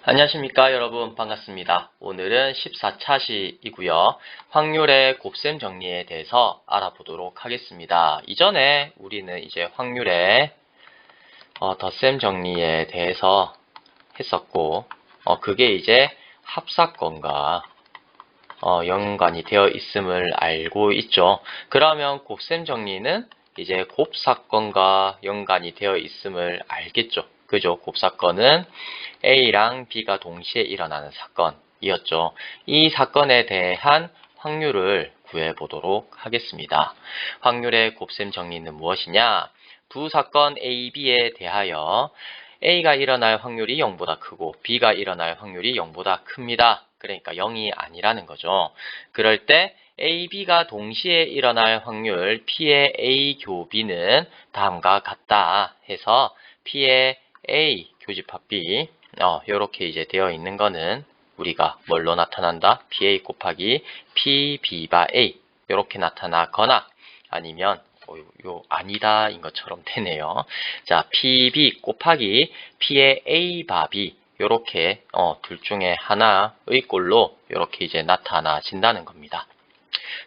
안녕하십니까 여러분, 반갑습니다. 오늘은 14차 시이고요. 확률의 곱셈 정리에 대해서 알아보도록 하겠습니다. 이전에 우리는 이제 확률의 덧셈 정리에 대해서 했었고, 그게 이제 합사건과 연관이 되어 있음을 알고 있죠. 그러면 곱셈 정리는 이제 곱사건과 연관이 되어 있음을 알겠죠. 그죠? 곱사건은 A랑 B가 동시에 일어나는 사건이었죠. 이 사건에 대한 확률을 구해보도록 하겠습니다. 확률의 곱셈 정리는 무엇이냐? 두 사건 A, B에 대하여 A가 일어날 확률이 0보다 크고 B가 일어날 확률이 0보다 큽니다. 그러니까 0이 아니라는 거죠. 그럴 때 A, B가 동시에 일어날 확률 P의 A 교비는 다음과 같다 해서 P의 A 교집합 B 이렇게 이제 되어 있는 거는 우리가 뭘로 나타난다? PA 곱하기 PB 바 A 이렇게 나타나거나 아니면 요 아니다 인 것처럼 되네요. 자, PB 곱하기 P의 A 바 B 요렇게 둘 중에 하나의 꼴로 이렇게 이제 나타나진다는 겁니다.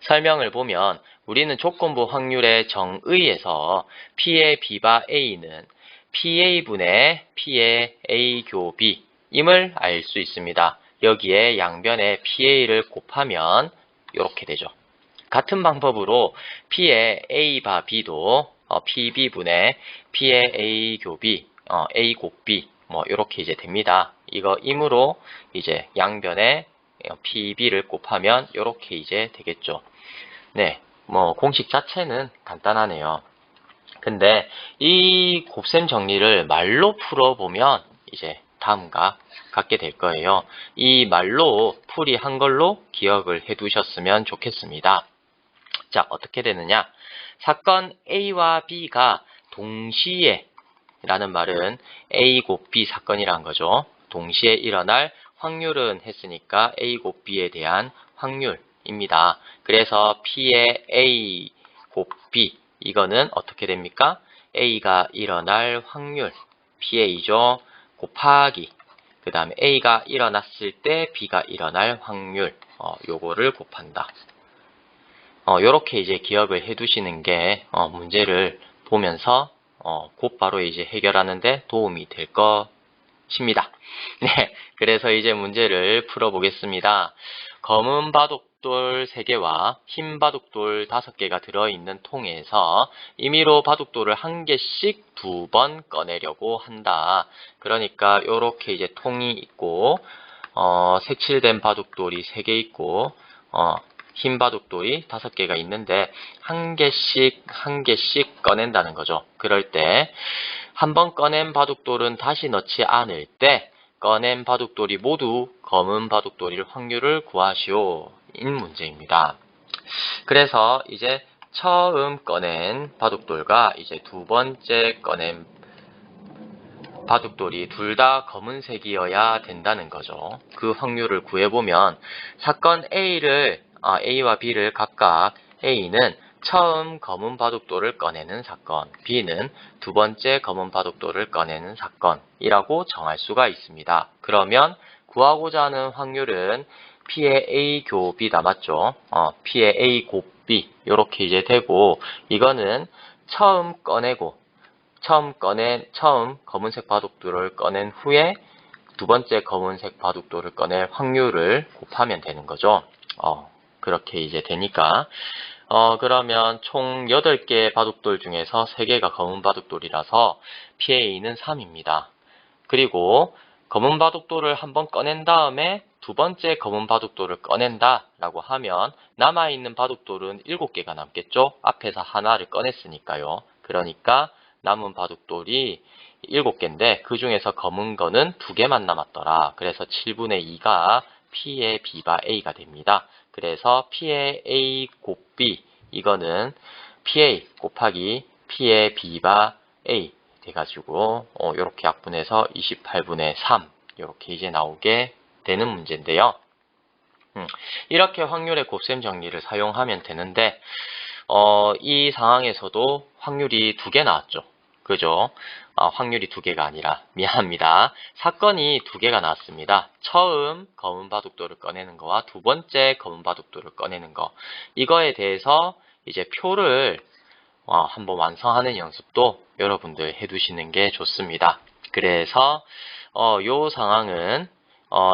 설명을 보면 우리는 조건부 확률의 정의에서 P의 B 바 A는 PA분의 P의 A 교 B 임을 알 수 있습니다. 여기에 양변에 PA를 곱하면 이렇게 되죠. 같은 방법으로 P의 A 바 B도 PB분의 P의 A 교 B, A 곱 B 뭐 이렇게 이제 됩니다. 이거 임으로 이제 양변에 PB를 곱하면 이렇게 이제 되겠죠. 네, 뭐 공식 자체는 간단하네요. 근데 이 곱셈 정리를 말로 풀어보면 이제 다음과 같게 될 거예요. 이 말로 풀이한 걸로 기억을 해 두셨으면 좋겠습니다. 자, 어떻게 되느냐? 사건 A와 B가 동시에 라는 말은 A 곱 B 사건이란 거죠. 동시에 일어날 확률은 했으니까 A 곱 B에 대한 확률입니다. 그래서 P의 A 곱 B 이거는 어떻게 됩니까? A가 일어날 확률 PA죠. 곱하기 그 다음에 A가 일어났을 때 B가 일어날 확률 요거를 곱한다. 요렇게 이제 기억을 해 두시는 게 문제를 보면서 곧바로 이제 해결하는데 도움이 될 것입니다. 네, 그래서 이제 문제를 풀어보겠습니다. 검은 바둑돌 3개와 흰 바둑돌 5개가 들어있는 통에서 임의로 바둑돌을 1개씩 2번 꺼내려고 한다. 그러니까 요렇게 이제 통이 있고 색칠된 바둑돌이 3개 있고 흰 바둑돌이 5개가 있는데 한 개씩 꺼낸다는 거죠. 그럴 때 한 번 꺼낸 바둑돌은 다시 넣지 않을 때 꺼낸 바둑돌이 모두 검은 바둑돌일 확률을 구하시오 인 문제입니다. 그래서 이제 처음 꺼낸 바둑돌과 이제 두 번째 꺼낸 바둑돌이 둘 다 검은색이어야 된다는 거죠. 그 확률을 구해보면 사건 A와 B를 각각 A는 처음 검은 바둑돌을 꺼내는 사건, B는 두 번째 검은 바둑돌을 꺼내는 사건이라고 정할 수가 있습니다. 그러면 구하고자 하는 확률은 P의 A 교 B다 맞죠? P의 A 곱 B 이렇게 이제 되고 이거는 처음 검은색 바둑돌을 꺼낸 후에 두 번째 검은색 바둑돌을 꺼낼 확률을 곱하면 되는 거죠. 그렇게 이제 되니까 그러면 총 8개의 바둑돌 중에서 3개가 검은 바둑돌이라서 PA는 3입니다. 그리고 검은 바둑돌을 한번 꺼낸 다음에 두 번째 검은 바둑돌을 꺼낸다 라고 하면 남아있는 바둑돌은 7개가 남겠죠. 앞에서 하나를 꺼냈으니까요. 그러니까 남은 바둑돌이 7개인데 그 중에서 검은 거는 2개만 남았더라. 그래서 7분의 2가 P의 B 바 A가 됩니다. 그래서 P의 A 곱 B 이거는 PA 곱하기 P의 B 바 A 돼가지고 이렇게 약분해서 28분의 3 이렇게 이제 나오게 되는 문제인데요. 이렇게 확률의 곱셈 정리를 사용하면 되는데 이 상황에서도 확률이 2개 나왔죠. 그죠? 확률이 두 개가 아니라 미안합니다. 사건이 두 개가 나왔습니다. 처음 검은 바둑돌을 꺼내는 거와 두 번째 검은 바둑돌을 꺼내는 거. 이거에 대해서 이제 표를 한번 완성하는 연습도 여러분들 해두시는 게 좋습니다. 그래서 요 상황은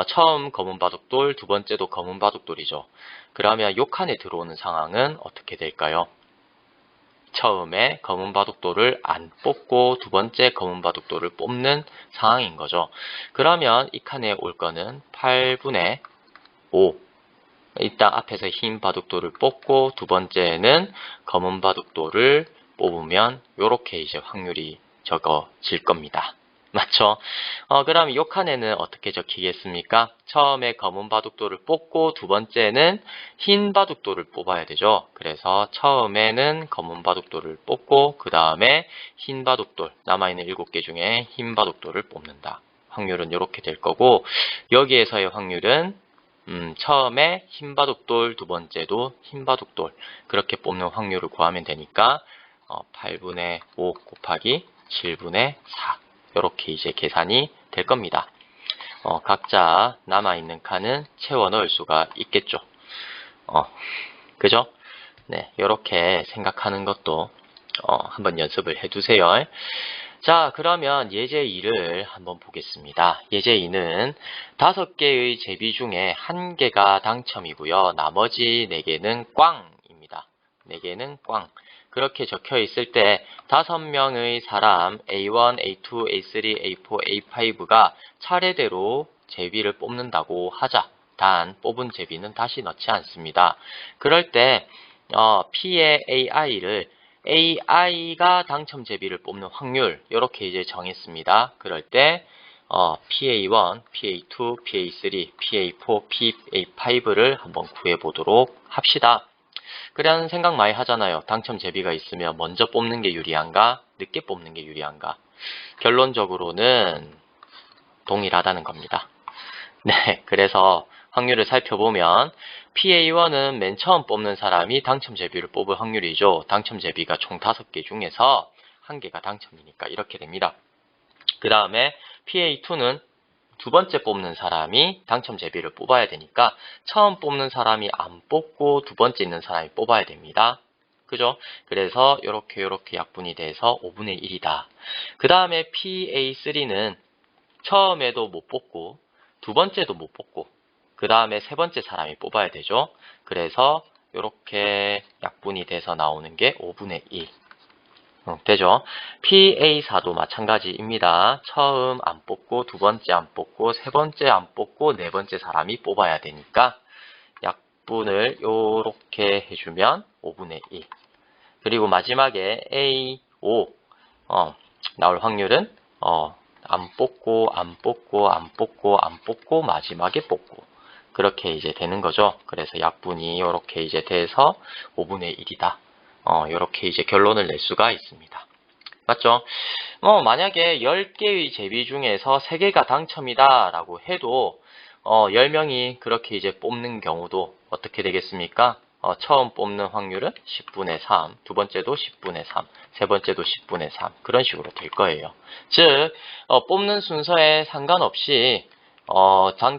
처음 검은 바둑돌, 두 번째도 검은 바둑돌이죠. 그러면 요 칸에 들어오는 상황은 어떻게 될까요? 처음에 검은 바둑돌을 안 뽑고 두 번째 검은 바둑돌을 뽑는 상황인 거죠. 그러면 이 칸에 올 거는 8분의 5. 일단 앞에서 흰 바둑돌을 뽑고 두 번째는 검은 바둑돌을 뽑으면 요렇게 이제 확률이 적어질 겁니다. 맞죠? 그럼 이 칸에는 어떻게 적히겠습니까? 처음에 검은 바둑돌을 뽑고 두 번째는 흰 바둑돌을 뽑아야 되죠. 그래서 처음에는 검은 바둑돌을 뽑고 그 다음에 흰 바둑돌, 남아있는 7개 중에 흰 바둑돌을 뽑는다. 확률은 이렇게 될 거고, 여기에서의 확률은 처음에 흰 바둑돌, 두 번째도 흰 바둑돌, 그렇게 뽑는 확률을 구하면 되니까 8분의 5 곱하기 7분의 4 이렇게 이제 계산이 될 겁니다. 각자 남아있는 칸은 채워 넣을 수가 있겠죠. 그죠? 네, 이렇게 생각하는 것도 한번 연습을 해두세요. 자, 그러면 예제 2를 한번 보겠습니다. 예제 2는 5개의 제비 중에 1개가 당첨이고요. 나머지 4개는 꽝입니다. 4개는 꽝. 그렇게 적혀 있을 때 5명의 사람 A1, A2, A3, A4, A5가 차례대로 제비를 뽑는다고 하자. 단 뽑은 제비는 다시 넣지 않습니다. 그럴 때 P의 AI를 AI가 당첨 제비를 뽑는 확률 이렇게 이제 정했습니다. 그럴 때 PA1, PA2, PA3, PA4, PA5를 한번 구해보도록 합시다. 그런 생각 많이 하잖아요. 당첨 제비가 있으면 먼저 뽑는 게 유리한가? 늦게 뽑는 게 유리한가? 결론적으로는 동일하다는 겁니다. 네, 그래서 확률을 살펴보면 PA1은 맨 처음 뽑는 사람이 당첨 제비를 뽑을 확률이죠. 당첨 제비가 총 5개 중에서 1개가 당첨이니까 이렇게 됩니다. 그 다음에 PA2는 두 번째 뽑는 사람이 당첨 제비를 뽑아야 되니까 처음 뽑는 사람이 안 뽑고 두 번째 있는 사람이 뽑아야 됩니다. 그죠? 그래서 이렇게 약분이 돼서 5분의 1이다. 그 다음에 PA3는 처음에도 못 뽑고 두 번째도 못 뽑고 그 다음에 세 번째 사람이 뽑아야 되죠. 그래서 이렇게 약분이 돼서 나오는 게 5분의 1 되죠. PA4도 마찬가지입니다. 처음 안 뽑고 두 번째 안 뽑고 세 번째 안 뽑고 네 번째 사람이 뽑아야 되니까 약분을 이렇게 해주면 5분의 1. 그리고 마지막에 A5 나올 확률은 안 뽑고 안 뽑고 안 뽑고 안 뽑고 마지막에 뽑고 그렇게 이제 되는 거죠. 그래서 약분이 이렇게 이제 돼서 5분의 1이다. 이렇게 이제 결론을 낼 수가 있습니다. 맞죠? 만약에 10개의 제비 중에서 3개가 당첨이다 라고 해도 10명이 그렇게 이제 뽑는 경우도 어떻게 되겠습니까? 처음 뽑는 확률은 10분의 3, 두 번째도 10분의 3, 세 번째도 10분의 3 그런 식으로 될 거예요. 즉 뽑는 순서에 상관없이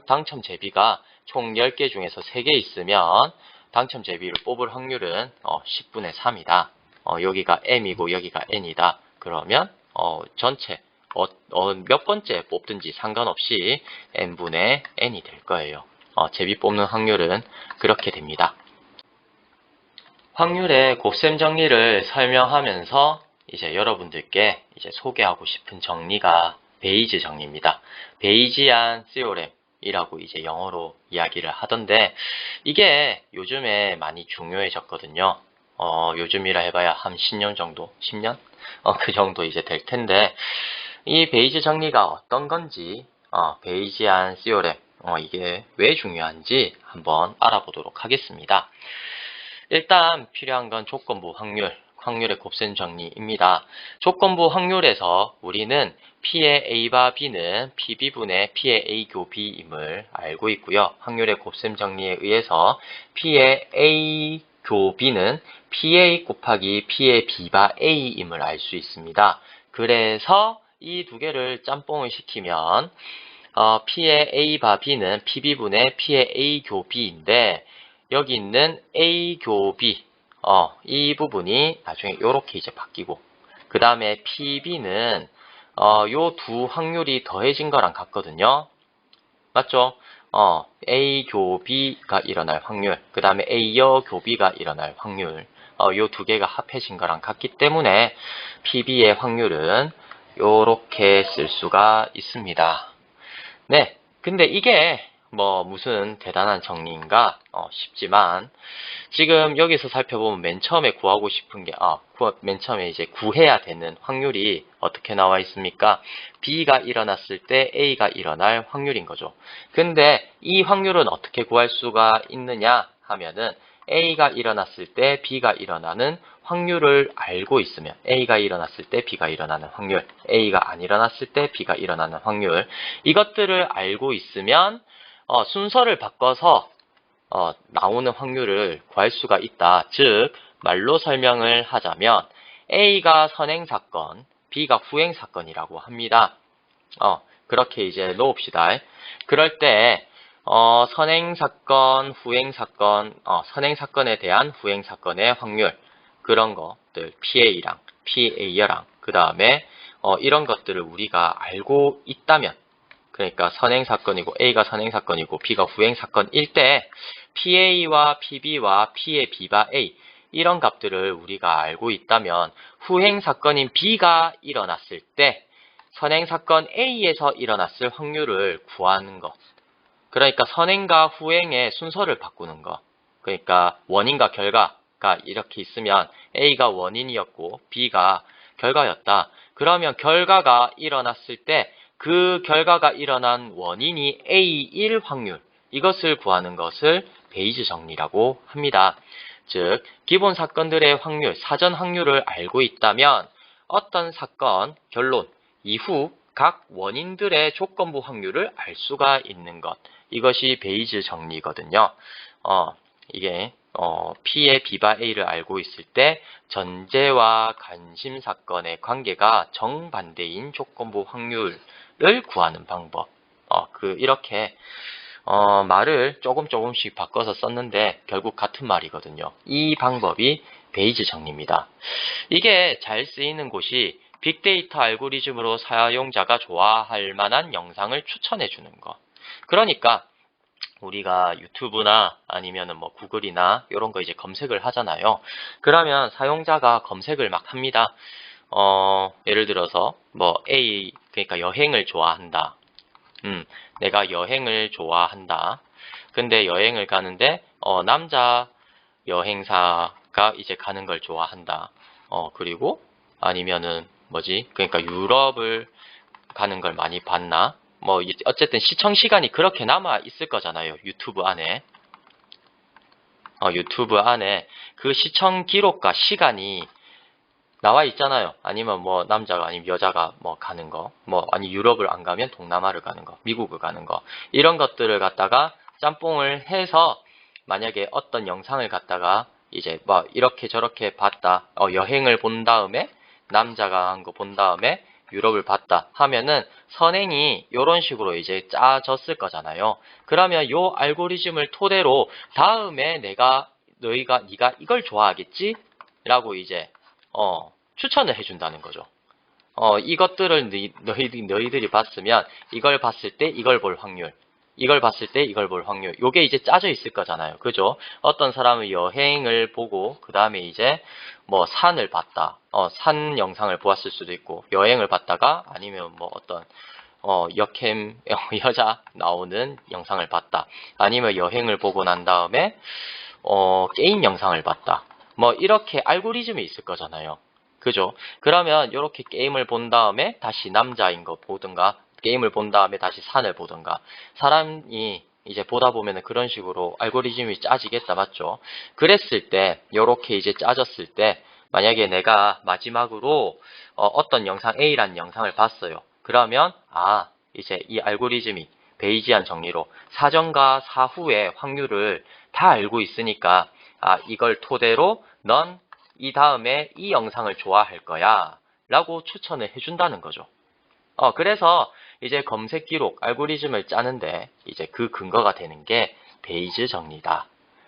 당첨 제비가 총 10개 중에서 3개 있으면 당첨 제비를 뽑을 확률은 10분의 3이다. 여기가 M이고 여기가 N이다. 그러면 전체 몇 번째 뽑든지 상관없이 N분의 N이 될 거예요. 제비 뽑는 확률은 그렇게 됩니다. 확률의 곱셈 정리를 설명하면서 이제 여러분들께 이제 소개하고 싶은 정리가 베이즈 정리입니다. 베이지안 시오렘이라고 이제 영어로 이야기를 하던데 이게 요즘에 많이 중요해졌거든요. 요즘이라 해봐야 한 10년 정도, 10년? 그 정도 이제 될 텐데 이 베이즈 정리가 어떤 건지 베이지안 시오렘 이게 왜 중요한지 한번 알아보도록 하겠습니다. 일단 필요한 건 조건부 확률, 확률의 곱셈 정리입니다. 조건부 확률에서 우리는 P의 A바 B는 PB분의 P의 A 교 B임을 알고 있고요. 확률의 곱셈 정리에 의해서 P의 A 교 B는 PA 곱하기 P의 B바 A임을 알 수 있습니다. 그래서 이 두 개를 짬뽕을 시키면 P의 A 바 B는 PB분의 P의 A 교 B인데 여기 있는 A 교 B 이 부분이 나중에 이렇게 이제 바뀌고 그 다음에 PB는 요 두 확률이 더해진 거랑 같거든요. 맞죠? A 교 B가 일어날 확률, 그 다음에 A여 교 B가 일어날 확률, 요 두 개가 합해진 거랑 같기 때문에 PB의 확률은 요렇게 쓸 수가 있습니다. 네, 근데 이게 뭐 무슨 대단한 정리인가 싶지만 지금 여기서 살펴보면 맨 처음에 구하고 싶은 게 맨 처음에 이제 구해야 되는 확률이 어떻게 나와 있습니까? B가 일어났을 때 A가 일어날 확률인 거죠. 근데 이 확률은 어떻게 구할 수가 있느냐 하면은 A가 일어났을 때 B가 일어나는 확률을 알고 있으면 A가 일어났을 때 B가 일어나는 확률, A가 안 일어났을 때 B가 일어나는 확률 이것들을 알고 있으면 순서를 바꿔서 나오는 확률을 구할 수가 있다. 즉 말로 설명을 하자면 A가 선행사건, B가 후행사건이라고 합니다. 그렇게 이제 놓읍시다. 그럴 때 선행사건, 후행사건, 선행사건에 대한 후행사건의 확률 그런 것들 PA랑 PA여랑 그 다음에 이런 것들을 우리가 알고 있다면 그러니까 선행사건이고 A가 선행사건이고 B가 후행사건일 때 PA와 PB와 P의 B바 A 이런 값들을 우리가 알고 있다면 후행사건인 B가 일어났을 때 선행사건 A에서 일어났을 확률을 구하는 것. 그러니까 선행과 후행의 순서를 바꾸는 것. 그러니까 원인과 결과가 이렇게 있으면 A가 원인이었고 B가 결과였다. 그러면 결과가 일어났을 때 그 결과가 일어난 원인이 A일 확률 이것을 구하는 것을 베이즈 정리라고 합니다. 즉 기본 사건들의 확률, 사전 확률을 알고 있다면 어떤 사건, 결론, 이후 각 원인들의 조건부 확률을 알 수가 있는 것. 이것이 베이즈 정리거든요. 이게 P의 B바 A를 알고 있을 때 전제와 관심 사건의 관계가 정반대인 조건부 확률을 구하는 방법. 이렇게 말을 조금씩 바꿔서 썼는데 결국 같은 말이거든요. 이 방법이 베이즈 정리입니다. 이게 잘 쓰이는 곳이 빅데이터 알고리즘으로 사용자가 좋아할 만한 영상을 추천해 주는 거. 그러니까 우리가 유튜브나 아니면은 뭐 구글이나 이런 거 이제 검색을 하잖아요. 그러면 사용자가 검색을 막 합니다. 예를 들어서 뭐 A 그러니까 여행을 좋아한다. 내가 여행을 좋아한다. 근데 여행을 가는데 남자 여행사가 이제 가는 걸 좋아한다. 그리고 아니면은 뭐지? 그러니까 유럽을 가는 걸 많이 봤나? 뭐 어쨌든 시청 시간이 그렇게 남아 있을 거잖아요. 유튜브 안에. 유튜브 안에 그 시청 기록과 시간이 나와 있잖아요. 아니면 뭐 남자가 아니면 여자가 뭐 가는 거, 뭐 아니 유럽을 안 가면 동남아를 가는 거, 미국을 가는 거 이런 것들을 갖다가 짬뽕을 해서 만약에 어떤 영상을 갖다가 이제 뭐 이렇게 저렇게 봤다, 여행을 본 다음에 남자가 한 거 본 다음에 유럽을 봤다 하면은 선행이 이런 식으로 이제 짜졌을 거잖아요. 그러면 요 알고리즘을 토대로 다음에 네가 이걸 좋아하겠지? 라고 이제 추천을 해준다는 거죠. 이것들을 너희들이 봤으면 이걸 봤을 때 이걸 볼 확률, 이걸 봤을 때 이걸 볼 확률, 요게 이제 짜져 있을 거잖아요. 그죠? 어떤 사람은 여행을 보고 그 다음에 이제 뭐 산을 봤다. 산 영상을 보았을 수도 있고 여행을 봤다가 아니면 뭐 어떤 역캠 여자 나오는 영상을 봤다. 아니면 여행을 보고 난 다음에 게임 영상을 봤다. 뭐 이렇게 알고리즘이 있을 거잖아요. 그죠? 그러면 이렇게 게임을 본 다음에 다시 남자인 거 보든가 게임을 본 다음에 다시 산을 보든가 사람이 이제 보다 보면은 그런 식으로 알고리즘이 짜지겠다 맞죠? 그랬을 때 이렇게 이제 짜졌을 때 만약에 내가 마지막으로 어떤 영상 A라는 영상을 봤어요. 그러면 이제 이 알고리즘이 베이지안 정리로 사전과 사후의 확률을 다 알고 있으니까 이걸 토대로 넌 이 다음에 이 영상을 좋아할 거야. 라고 추천을 해준다는 거죠. 그래서 이제 검색 기록 알고리즘을 짜는데 이제 그 근거가 되는 게 베이즈 정리다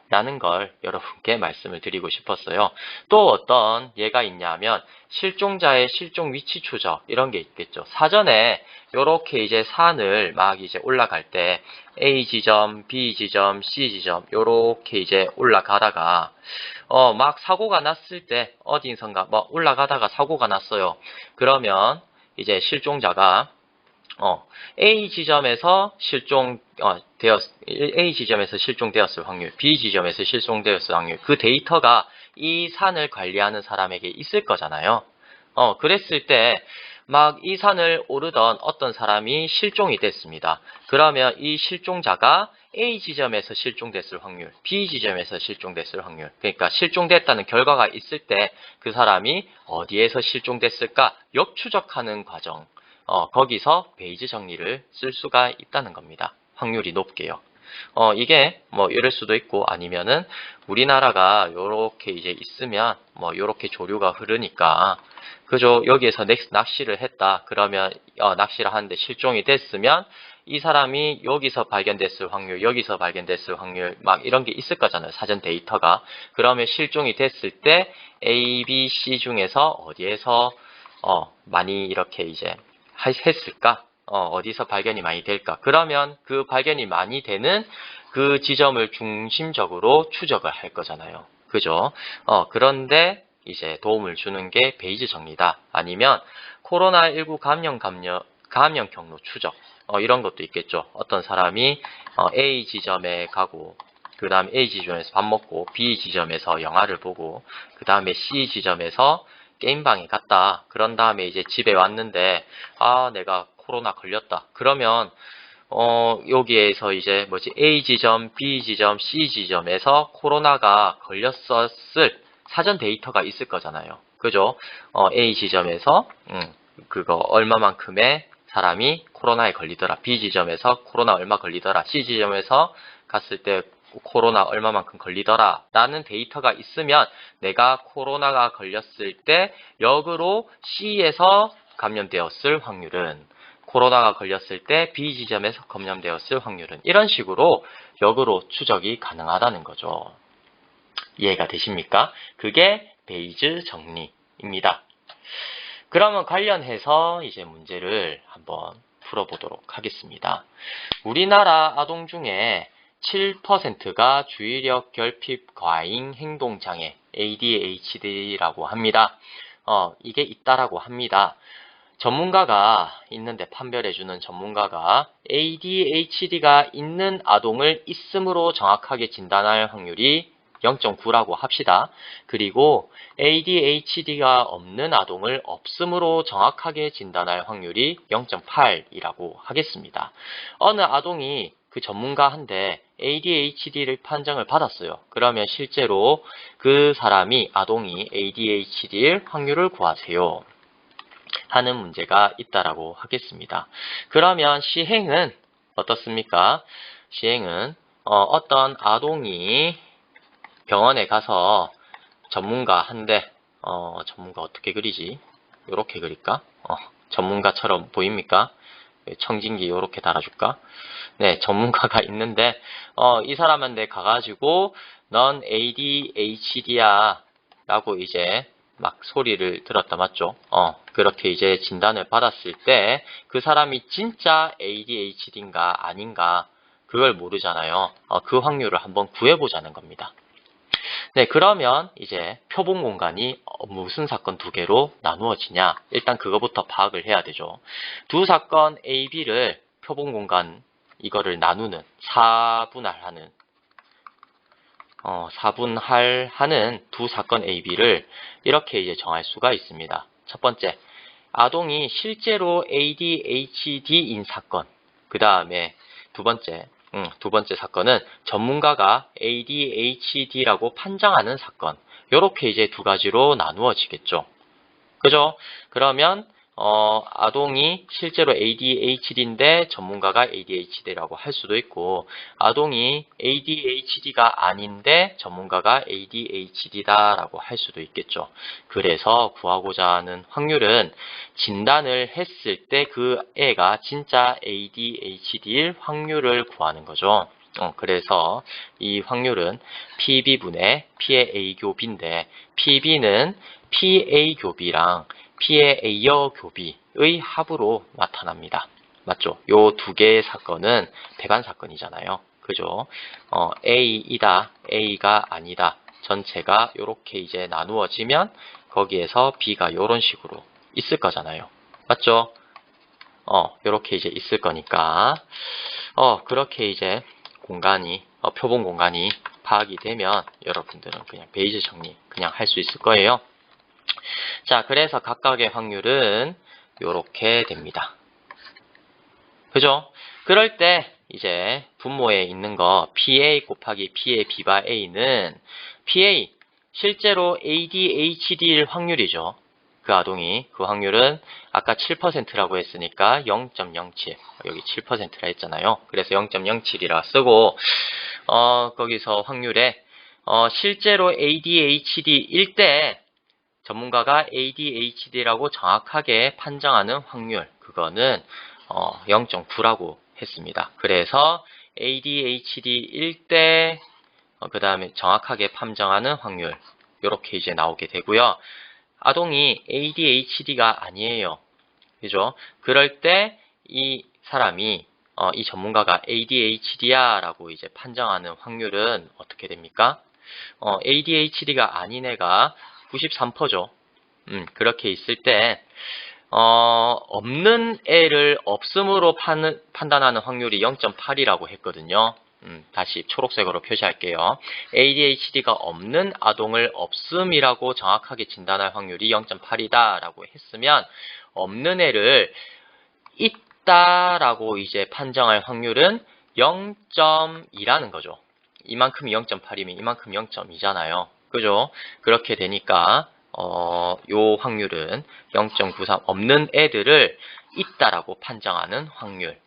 라는 걸 여러분께 말씀을 드리고 싶었어요. 또 어떤 예가 있냐면 실종자의 실종 위치 추적 이런 게 있겠죠. 사전에 요렇게 이제 산을 막 이제 올라갈 때 A 지점, B 지점, C 지점 요렇게 이제 올라가다가 막 사고가 났을 때 어디선가 뭐 올라가다가 사고가 났어요. 그러면 이제 실종자가 A 지점에서 A 지점에서 실종되었을 확률, B 지점에서 실종되었을 확률, 그 데이터가 이 산을 관리하는 사람에게 있을 거잖아요. 그랬을 때, 막 이 산을 오르던 어떤 사람이 실종이 됐습니다. 그러면 이 실종자가 A 지점에서 실종됐을 확률, B 지점에서 실종됐을 확률, 그러니까 실종됐다는 결과가 있을 때 그 사람이 어디에서 실종됐을까 역추적하는 과정, 거기서 베이즈 정리를 쓸 수가 있다는 겁니다. 확률이 높게요. 이게 뭐 이럴 수도 있고 아니면은 우리나라가 요렇게 이제 있으면 뭐 요렇게 조류가 흐르니까 그죠? 여기에서 낚시를 했다. 그러면 낚시를 하는데 실종이 됐으면 이 사람이 여기서 발견됐을 확률, 여기서 발견됐을 확률 막 이런 게 있을 거잖아요. 사전 데이터가. 그러면 실종이 됐을 때 A, B, C 중에서 어디에서 많이 이렇게 이제 했을까? 어디서 발견이 많이 될까? 그러면 그 발견이 많이 되는 그 지점을 중심적으로 추적을 할 거잖아요. 그죠? 그런데 이제 도움을 주는 게 베이즈 정리다. 아니면 코로나19 감염 경로 추적. 이런 것도 있겠죠. 어떤 사람이 A 지점에 가고 그 다음에 A 지점에서 밥 먹고 B 지점에서 영화를 보고 그 다음에 C 지점에서 게임방에 갔다. 그런 다음에 이제 집에 왔는데 내가 코로나 걸렸다. 그러면 여기에서 이제 A 지점, B 지점, C 지점에서 코로나가 걸렸었을 사전 데이터가 있을 거잖아요. 그죠? A 지점에서 그거 얼마만큼의 사람이 코로나에 걸리더라. B 지점에서 코로나 얼마 걸리더라. C 지점에서 갔을 때 코로나 얼마만큼 걸리더라 라는 데이터가 있으면 내가 코로나가 걸렸을 때 역으로 C에서 감염되었을 확률은, 코로나가 걸렸을 때 B 지점에서 감염되었을 확률은, 이런 식으로 역으로 추적이 가능하다는 거죠. 이해가 되십니까? 그게 베이즈 정리입니다. 그러면 관련해서 이제 문제를 한번 풀어보도록 하겠습니다. 우리나라 아동 중에 7%가 주의력 결핍 과잉 행동장애 ADHD라고 합니다. 이게 있다라고 합니다. 전문가가 있는데, 판별해주는 전문가가 ADHD가 있는 아동을 있음으로 정확하게 진단할 확률이 0.9라고 합시다. 그리고 ADHD가 없는 아동을 없음으로 정확하게 진단할 확률이 0.8이라고 하겠습니다. 어느 아동이 그 전문가한테 ADHD를 판정을 받았어요. 그러면 실제로 그 사람이, 아동이 ADHD일 확률을 구하세요 하는 문제가 있다라고 하겠습니다. 그러면 시행은 어떻습니까? 시행은 어떤 아동이 병원에 가서 전문가한테 전문가 어떻게 그리지? 요렇게 그릴까? 전문가처럼 보입니까? 청진기 요렇게 달아줄까? 네, 전문가가 있는데 이 사람한테 가가지고 넌 ADHD야 라고 이제 막 소리를 들었다, 맞죠? 그렇게 이제 진단을 받았을 때 그 사람이 진짜 ADHD인가 아닌가 그걸 모르잖아요. 그 확률을 한번 구해보자는 겁니다. 네, 그러면 이제 표본 공간이 무슨 사건 두 개로 나누어지냐? 일단 그거부터 파악을 해야 되죠. 두 사건 A, B를 표본 공간 이거를 나누는, 사분할하는 두 사건 A, B를 이렇게 이제 정할 수가 있습니다. 첫 번째, 아동이 실제로 ADHD인 사건. 그 다음에 두 번째 사건은 전문가가 ADHD라고 판정하는 사건. 이렇게 이제 두 가지로 나누어지겠죠. 그죠? 그러면 아동이 실제로 ADHD인데 전문가가 ADHD라고 할 수도 있고, 아동이 ADHD가 아닌데 전문가가 ADHD다라고 할 수도 있겠죠. 그래서 구하고자 하는 확률은 진단을 했을 때 그 애가 진짜 ADHD일 확률을 구하는 거죠. 그래서 이 확률은 PB분의 P의 A교비인데, PB는 PA교비랑 P의 A여 교비의 합으로 나타납니다. 맞죠? 요 두 개의 사건은 배반 사건이잖아요. 그죠? A이다, A가 아니다. 전체가 요렇게 이제 나누어지면 거기에서 B가 요런 식으로 있을 거잖아요. 맞죠? 요렇게 이제 있을 거니까, 그렇게 이제 공간이, 표본 공간이 파악이 되면 여러분들은 그냥 베이즈 정리 그냥 할 수 있을 거예요. 자, 그래서 각각의 확률은 요렇게 됩니다. 그죠? 그럴 때 이제 분모에 있는 거 PA 곱하기 P의 B바 A는 PA, 실제로 ADHD일 확률이죠. 그 아동이, 그 확률은 아까 7%라고 했으니까 0.07, 여기 7%라 했잖아요. 그래서 0.07이라 쓰고, 거기서 확률에 실제로 ADHD일 때 전문가가 ADHD라고 정확하게 판정하는 확률, 그거는 0.9라고 했습니다. 그래서 ADHD일 때 그 다음에 정확하게 판정하는 확률, 이렇게 이제 나오게 되고요. 아동이 ADHD가 아니에요. 그죠? 그럴 때 이 사람이 이 전문가가 ADHD야 라고 이제 판정하는 확률은 어떻게 됩니까? ADHD가 아닌 애가 93%죠. 그렇게 있을 때 없는 애를 없음으로 판단하는 확률이 0.8이라고 했거든요. 다시 초록색으로 표시할게요. ADHD가 없는 아동을 없음이라고 정확하게 진단할 확률이 0.8이다 라고 했으면, 없는 애를 있다라고 이제 판정할 확률은 0.2라는 거죠. 이만큼이 0.8이면 이만큼 0.2잖아요. 그죠? 그렇게 되니까 요 확률은 0.93, 없는 애들을 있다라고 판정하는 확률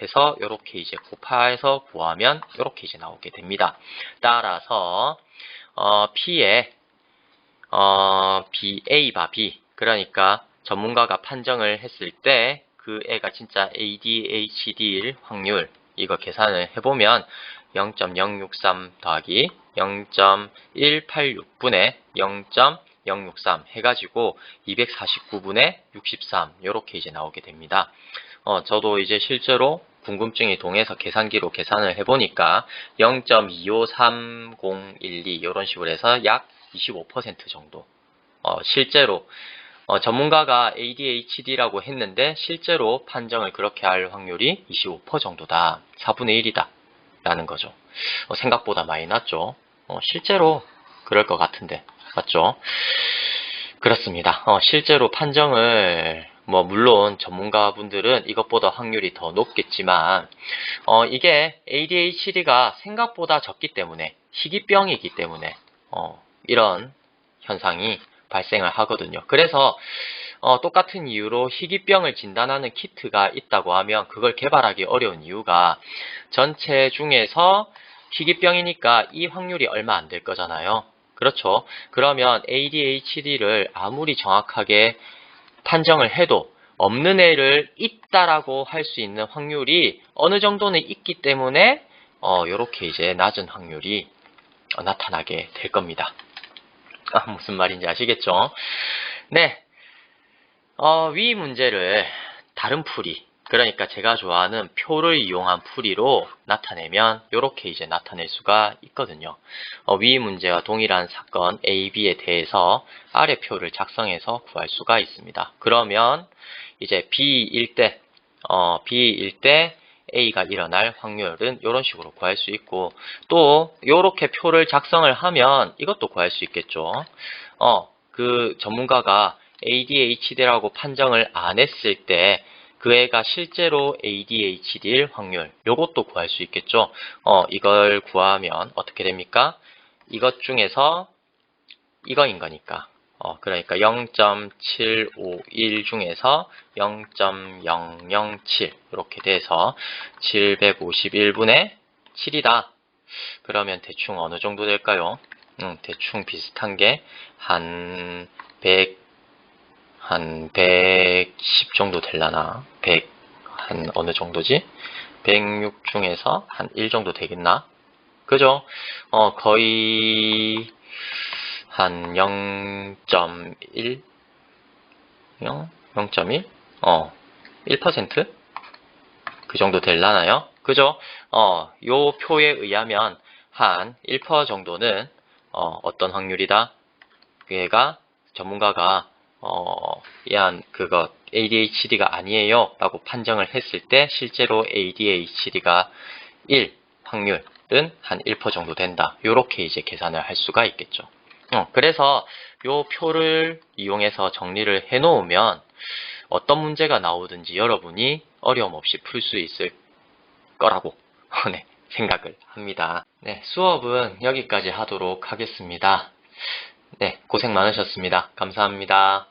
해서 요렇게 이제 곱해서 구하면 요렇게 이제 나오게 됩니다. 따라서 P의 A 바 B, 그러니까 전문가가 판정을 했을 때 그 애가 진짜 ADHD일 확률, 이거 계산을 해보면 0.063 더하기 0.186분의 0.063 해가지고 249분의 63 이렇게 이제 나오게 됩니다. 저도 이제 실제로 궁금증이 동해서 계산기로 계산을 해보니까 0.253012 이런 식으로 해서 약 25% 정도 실제로 전문가가 ADHD라고 했는데 실제로 판정을 그렇게 할 확률이 25% 정도다. 4분의 1이다. 라는 거죠. 생각보다 많이 낮죠. 실제로 그럴 것 같은데. 맞죠? 그렇습니다. 실제로 판정을 물론 전문가분들은 이것보다 확률이 더 높겠지만 이게 ADHD가 생각보다 적기 때문에, 희귀병이기 때문에 이런 현상이 발생을 하거든요. 그래서 똑같은 이유로 희귀병을 진단하는 키트가 있다고 하면 그걸 개발하기 어려운 이유가, 전체 중에서 희귀병이니까 이 확률이 얼마 안 될 거잖아요. 그렇죠. 그러면 ADHD를 아무리 정확하게 판정을 해도 없는 애를 있다라고 할 수 있는 확률이 어느 정도는 있기 때문에 이렇게 이제 낮은 확률이 나타나게 될 겁니다. 무슨 말인지 아시겠죠? 네. 위 문제를 다른 풀이, 그러니까 제가 좋아하는 표를 이용한 풀이로 나타내면 이렇게 이제 나타낼 수가 있거든요. 위 문제와 동일한 사건 A, B에 대해서 아래 표를 작성해서 구할 수가 있습니다. 그러면 이제 B일 때 A가 일어날 확률은 이런 식으로 구할 수 있고, 또 이렇게 표를 작성을 하면 이것도 구할 수 있겠죠. 그 전문가가 ADHD라고 판정을 안 했을 때 그 애가 실제로 ADHD일 확률, 요것도 구할 수 있겠죠. 이걸 구하면 어떻게 됩니까? 이것 중에서 이거인 거니까 그러니까 0.751 중에서 0.007 이렇게 돼서 751분의 7이다. 그러면 대충 어느 정도 될까요? 대충 비슷한 게 한 110 정도 될라나? 한 어느 정도지? 106 중에서 한 1 정도 되겠나? 그죠? 거의 한 0.1? 0.1? 1%? 그 정도 될라나요? 그죠? 요 표에 의하면 한 1% 정도는 어떤 확률이다? 얘가 전문가가 얘한 그거 ADHD가 아니에요 라고 판정을 했을 때 실제로 ADHD가 1 확률은 한 1% 정도 된다. 요렇게 이제 계산을 할 수가 있겠죠. 그래서 요 표를 이용해서 정리를 해 놓으면 어떤 문제가 나오든지 여러분이 어려움 없이 풀 수 있을 거라고 네, 생각을 합니다. 네, 수업은 여기까지 하도록 하겠습니다. 네, 고생 많으셨습니다. 감사합니다.